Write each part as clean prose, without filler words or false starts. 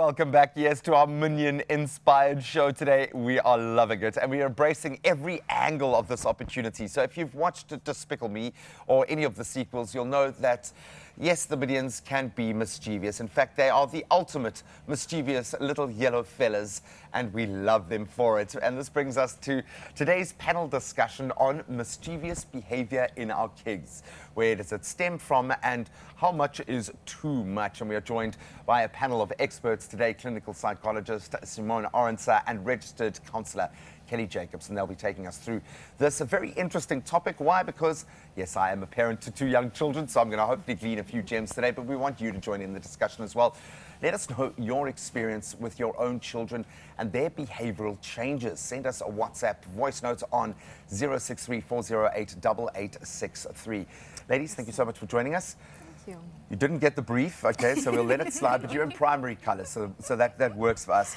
Welcome back, yes, to our Minion-inspired show today. We are loving it, and we are embracing every angle of this opportunity. So if you've watched Despicable Me or any of the sequels, you'll know that, yes, the Minions can be mischievous. In fact, they are the ultimate mischievous little yellow fellas, and we love them for it. And this brings us to today's panel discussion on mischievous behavior in our kids. Where does it stem from, and how much is too much? And we are joined by a panel of experts today, clinical psychologist Simone Orenser and registered counsellor Kelly Jacobson. They'll be taking us through this, a very interesting topic. Why? Because, yes, I am a parent to 2 young children, so I'm going to hopefully glean a few gems today, but we want you to join in the discussion as well. Let us know your experience with your own children and their behavioural changes. Send us a WhatsApp voice note on 063 408 8863. Ladies, thank you so much for joining us. Thank you. You didn't get the brief, okay, so we'll let it slide, but you're in primary colours, so that works for us.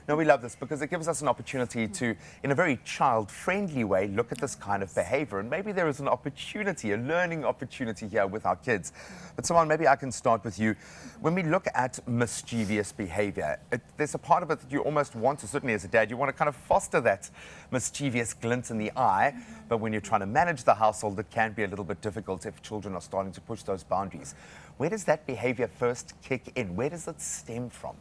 No, we love this because it gives us an opportunity to, in a very child-friendly way, look at this kind of behaviour. And maybe there is an opportunity, a learning opportunity here with our kids. But Simone, maybe I can start with you. When we look at mischievous behaviour, there's a part of it that you almost want to, certainly as a dad, you want to kind of foster that mischievous glint in the eye. But when you're trying to manage the household, it can be a little bit difficult if children are starting to push those boundaries. Where does that behavior first kick in? Where does it stem from?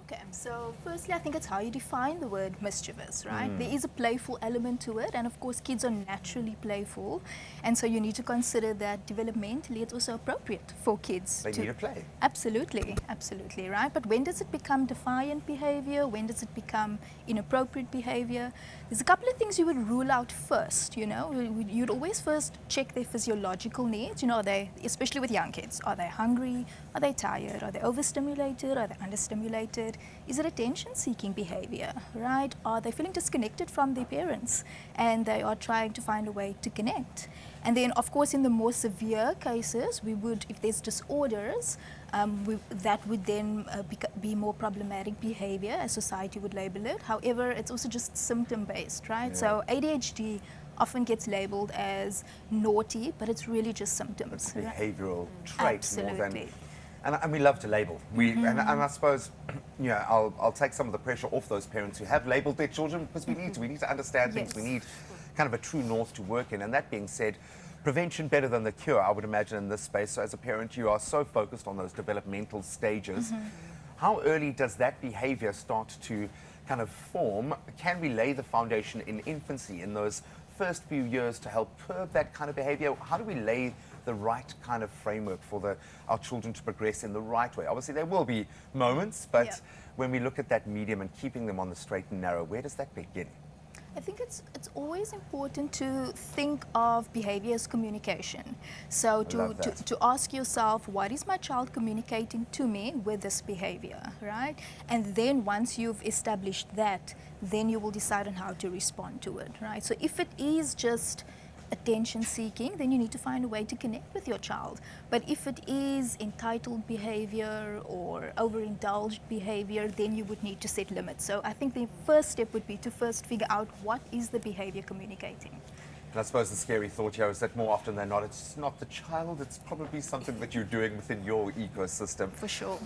Okay, so firstly, I think it's how you define the word mischievous, right? There is a playful element to it, and of course, kids are naturally playful, and so you need to consider that developmentally it's also appropriate for kids. They need to play. Absolutely, absolutely, right? But when does it become defiant behavior? When does it become inappropriate behavior? There's a couple of things you would rule out first, you know? You'd always first check their physiological needs. You know, are they, especially with young kids, are they hungry? Are they tired? Are they overstimulated? Are they understimulated? Is it attention-seeking behavior, right? Are they feeling disconnected from their parents and they are trying to find a way to connect? And then, of course, in the more severe cases, we would, if there's disorders, that would then be more problematic behavior, as society would label it. However, it's also just symptom-based, right? Yeah. So ADHD often gets labeled as naughty, but it's really just symptoms. It's a behavioural trait. Absolutely. More than... And we love to label. And I suppose, yeah, I'll take some of the pressure off those parents who have labelled their children, because we need to understand things. We need kind of a true north to work in. And that being said, prevention better than the cure, I would imagine, in this space. So as a parent, you are so focused on those developmental stages. How early does that behaviour start to kind of form? Can we lay the foundation in infancy, in those first few years, to help curb that kind of behaviour? How do we lay the right kind of framework for our children to progress in the right way? Obviously, there will be moments, but when we look at that medium and keeping them on the straight and narrow, where does that begin? I think it's always important to think of behavior as communication. So to ask yourself, what is my child communicating to me with this behavior, right? And then once you've established that, then you will decide on how to respond to it, right? So if it is just attention seeking, then you need to find a way to connect with your child. But if it is entitled behavior or overindulged behavior, then you would need to set limits. So I think the first step would be to first figure out what is the behavior communicating. And I suppose the scary thought here is that more often than not, it's not the child, it's probably something that you're doing within your ecosystem. For sure.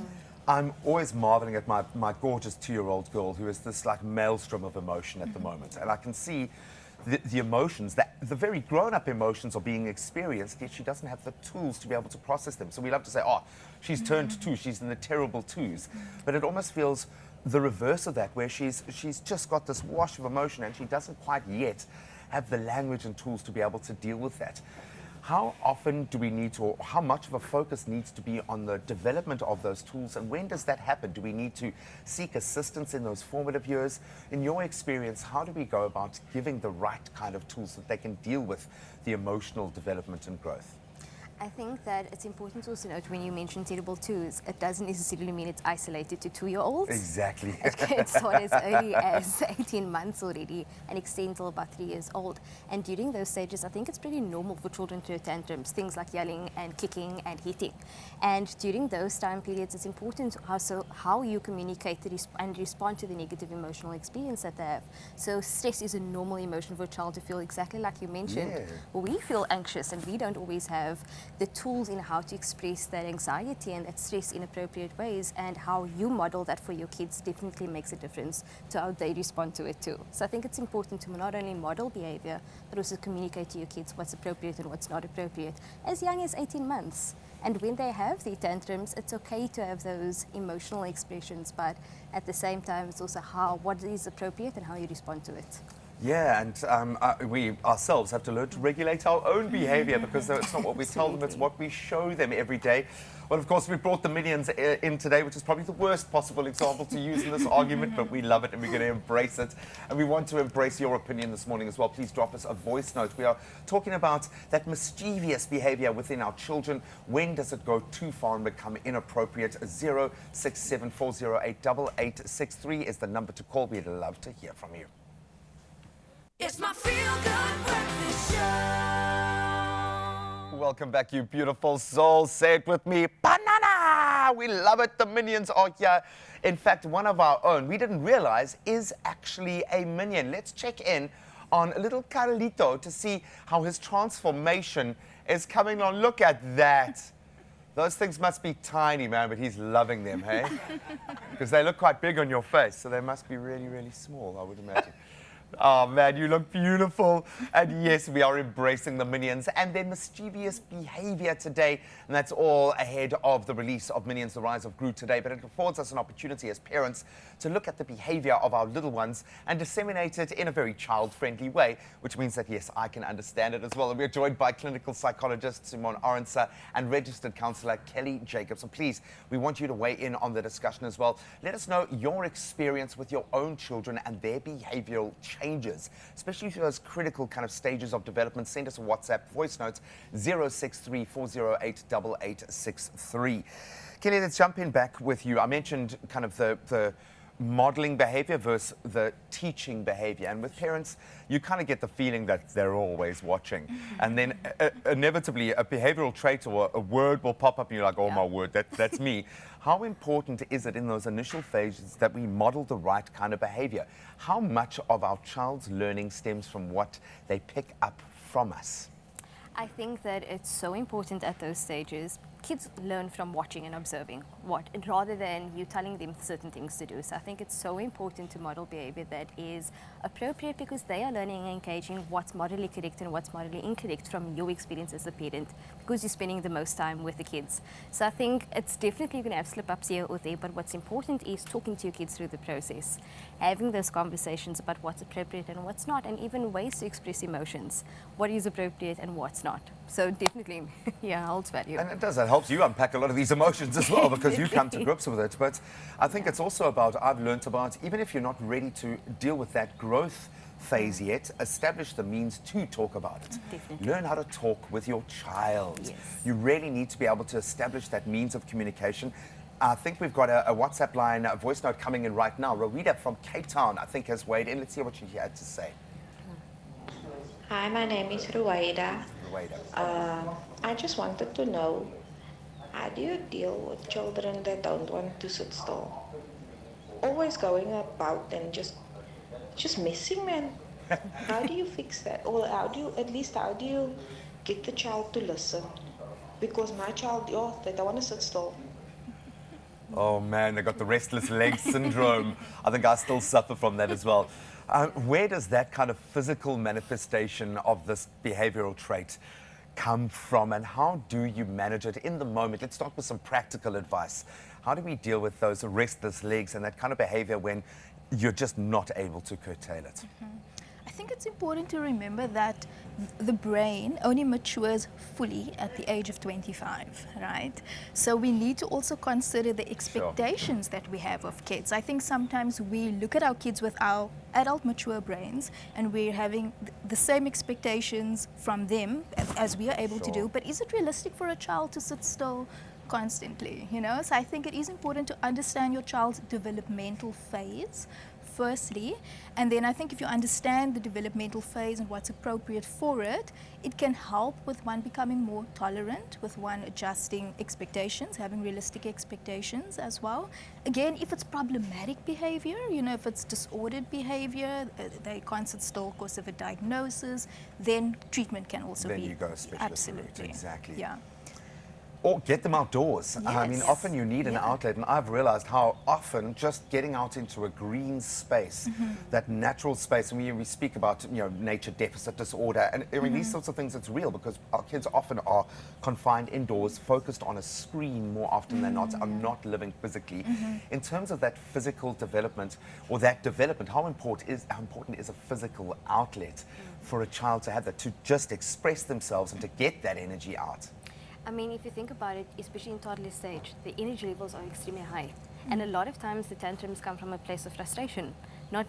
I'm always marveling at my gorgeous 2-year-old girl who is this like maelstrom of emotion at the moment. And I can see the emotions, the very grown-up emotions are being experienced, yet she doesn't have the tools to be able to process them. So we love to say, oh, she's turned 2, she's in the terrible 2s. But it almost feels the reverse of that, where she's just got this wash of emotion and she doesn't quite yet have the language and tools to be able to deal with that. How often do we need to, or how much of a focus needs to be on the development of those tools, and when does that happen? Do we need to seek assistance in those formative years? In your experience, how do we go about giving the right kind of tools so that they can deal with the emotional development and growth? I think that it's important to also note when you mention terrible 2s, it doesn't necessarily mean it's isolated to 2-year-olds. Exactly. It can start as early as 18 months already and extend till about 3 years old. And during those stages, I think it's pretty normal for children to have tantrums, things like yelling and kicking and hitting. And during those time periods, it's important how you communicate and respond to the negative emotional experience that they have. So stress is a normal emotion for a child to feel, exactly like you mentioned. Yeah. Well, we feel anxious and we don't always have the tools in how to express that anxiety and that stress in appropriate ways, and how you model that for your kids definitely makes a difference to how they respond to it too. So I think it's important to not only model behavior, but also communicate to your kids what's appropriate and what's not appropriate as young as 18 months. And when they have the tantrums, it's okay to have those emotional expressions, but at the same time, it's also what is appropriate and how you respond to it. Yeah, and we ourselves have to learn to regulate our own behavior, because it's not what we tell them, it's what we show them every day. Well, of course, we brought the minions in today, which is probably the worst possible example to use in this argument, but we love it and we're going to embrace it. And we want to embrace your opinion this morning as well. Please drop us a voice note. We are talking about that mischievous behavior within our children. When does it go too far and become inappropriate? 06740888863 is the number to call. We'd love to hear from you. It's my feel-good breakfast show. Welcome back, you beautiful souls. Say it with me. Banana! We love it. The minions are here. In fact, one of our own, we didn't realize, is actually a minion. Let's check in on little Carlito to see how his transformation is coming on. Look at that. Those things must be tiny, man, but he's loving them, hey? Because they look quite big on your face, so they must be really, really small, I would imagine. Oh, man, you look beautiful. And yes, we are embracing the minions and their mischievous behavior today. And that's all ahead of the release of Minions: The Rise of Gru today. But it affords us an opportunity as parents to look at the behavior of our little ones and disseminate it in a very child-friendly way, which means that, yes, I can understand it as well. And we're joined by clinical psychologist Simone Arendse and registered counsellor Kelly Jacobs. So please, we want you to weigh in on the discussion as well. Let us know your experience with your own children and their behavioral changes, especially through those critical kind of stages of development. Send us a WhatsApp voice note, 063-408-8863. Kelly, let's jump in back with you. I mentioned kind of the modeling behavior versus the teaching behavior. And with parents, you kind of get the feeling that they're always watching. And then inevitably, a behavioral trait or a word will pop up and you're like, oh, my word, that's me. How important is it in those initial phases that we model the right kind of behavior? How much of our child's learning stems from what they pick up from us? I think that it's so important at those stages. Kids learn from watching and observing rather than you telling them certain things to do. So I think it's so important to model behavior that is appropriate, because they are learning and engaging what's morally correct and what's morally incorrect from your experience as a parent, because you're spending the most time with the kids. So I think it's definitely going to have slip-ups here or there, but what's important is talking to your kids through the process, having those conversations about what's appropriate and what's not, and even ways to express emotions, what is appropriate and what's not. So definitely, yeah, holds value. And it does, that helps you unpack a lot of these emotions as well, because you come to grips with it. But I think it's also about, I've learned about, even if you're not ready to deal with that growth phase yet, establish the means to talk about it. Definitely. Learn how to talk with your child. Yes. You really need to be able to establish that means of communication. I think we've got a WhatsApp line, a voice note coming in right now. Rowita from Cape Town, I think, has weighed in. Let's hear what she had to say. Hi, my name is Ruwaida. I just wanted to know, how do you deal with children that don't want to sit still? Always going about and just missing, man. How do you fix that? Or how do you get the child to listen? Because my child, they don't want to sit still. Oh man, they got the restless leg syndrome. I think I still suffer from that as well. Where does that kind of physical manifestation of this behavioral trait come from, and how do you manage it in the moment? Let's start with some practical advice. How do we deal with those restless legs and that kind of behavior when you're just not able to curtail it? I think it's important to remember that the brain only matures fully at the age of 25, right? So we need to also consider the expectations that we have of kids. I think sometimes we look at our kids with our adult mature brains and we're having the same expectations from them as we are able to do, but is it realistic for a child to sit still constantly, you know? So I think it is important to understand your child's developmental phase firstly, and then I think if you understand the developmental phase and what's appropriate for it, it can help with one becoming more tolerant, with one adjusting expectations, having realistic expectations as well. Again, if it's problematic behavior, you know, if it's disordered behavior, they can't sit still because of a diagnosis, then treatment can also be. Then you go a specialist route, absolutely. exactly. Yeah. Or get them outdoors. I mean, Yes. often you need an outlet, and I've realized how often just getting out into a green space, that natural space, and we speak about, nature deficit disorder, and I mean, these sorts of things, it's real because our kids often are confined indoors, focused on a screen more often than not, are not living physically. In terms of that physical development, or that development, how important is a physical outlet for a child to have that, to just express themselves and to get that energy out? I mean, if you think about it, especially in toddler stage, the energy levels are extremely high. And a lot of times the tantrums come from a place of frustration, not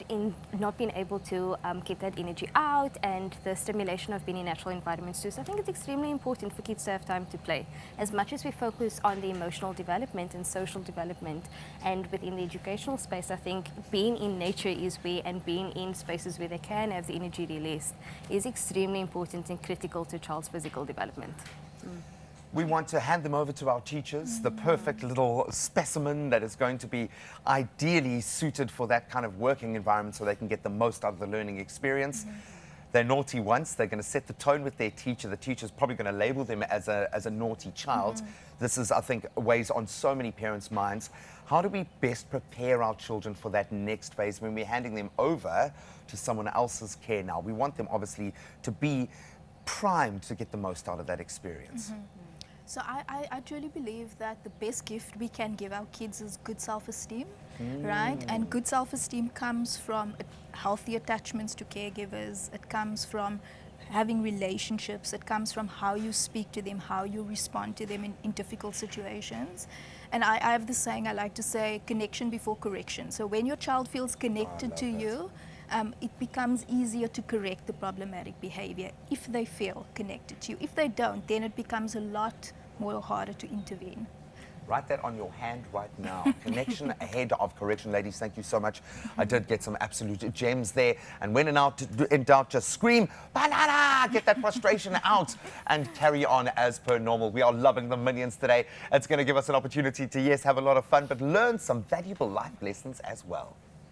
being able to keep that energy out, and the stimulation of being in natural environments too. So I think it's extremely important for kids to have time to play. As much as we focus on the emotional development and social development, and within the educational space, I think being in nature is where, and being in spaces where they can have the energy released, is extremely important and critical to a child's physical development. We want to hand them over to our teachers, the perfect little specimen that is going to be ideally suited for that kind of working environment so they can get the most out of the learning experience. They're naughty once, they're going to set the tone with their teacher. The teacher's probably going to label them as a naughty child. This is, I think, weighs on so many parents' minds. How do we best prepare our children for that next phase when we're handing them over to someone else's care now? We want them, obviously, to be primed to get the most out of that experience. So I truly believe that the best gift we can give our kids is good self-esteem, right? And good self-esteem comes from healthy attachments to caregivers. It comes from having relationships. It comes from how you speak to them, how you respond to them in difficult situations. And I have this saying I like to say, connection before correction. So when your child feels connected to you, it becomes easier to correct the problematic behavior if they feel connected to you. If they don't, then it becomes a lot more harder to intervene. Write that on your hand right now. Connection ahead of correction. Ladies, thank you so much. I did get some absolute gems there. And when in doubt, just scream, banana! Get that frustration out and carry on as per normal. We are loving the Minions today. It's going to give us an opportunity to, yes, have a lot of fun, but learn some valuable life lessons as well.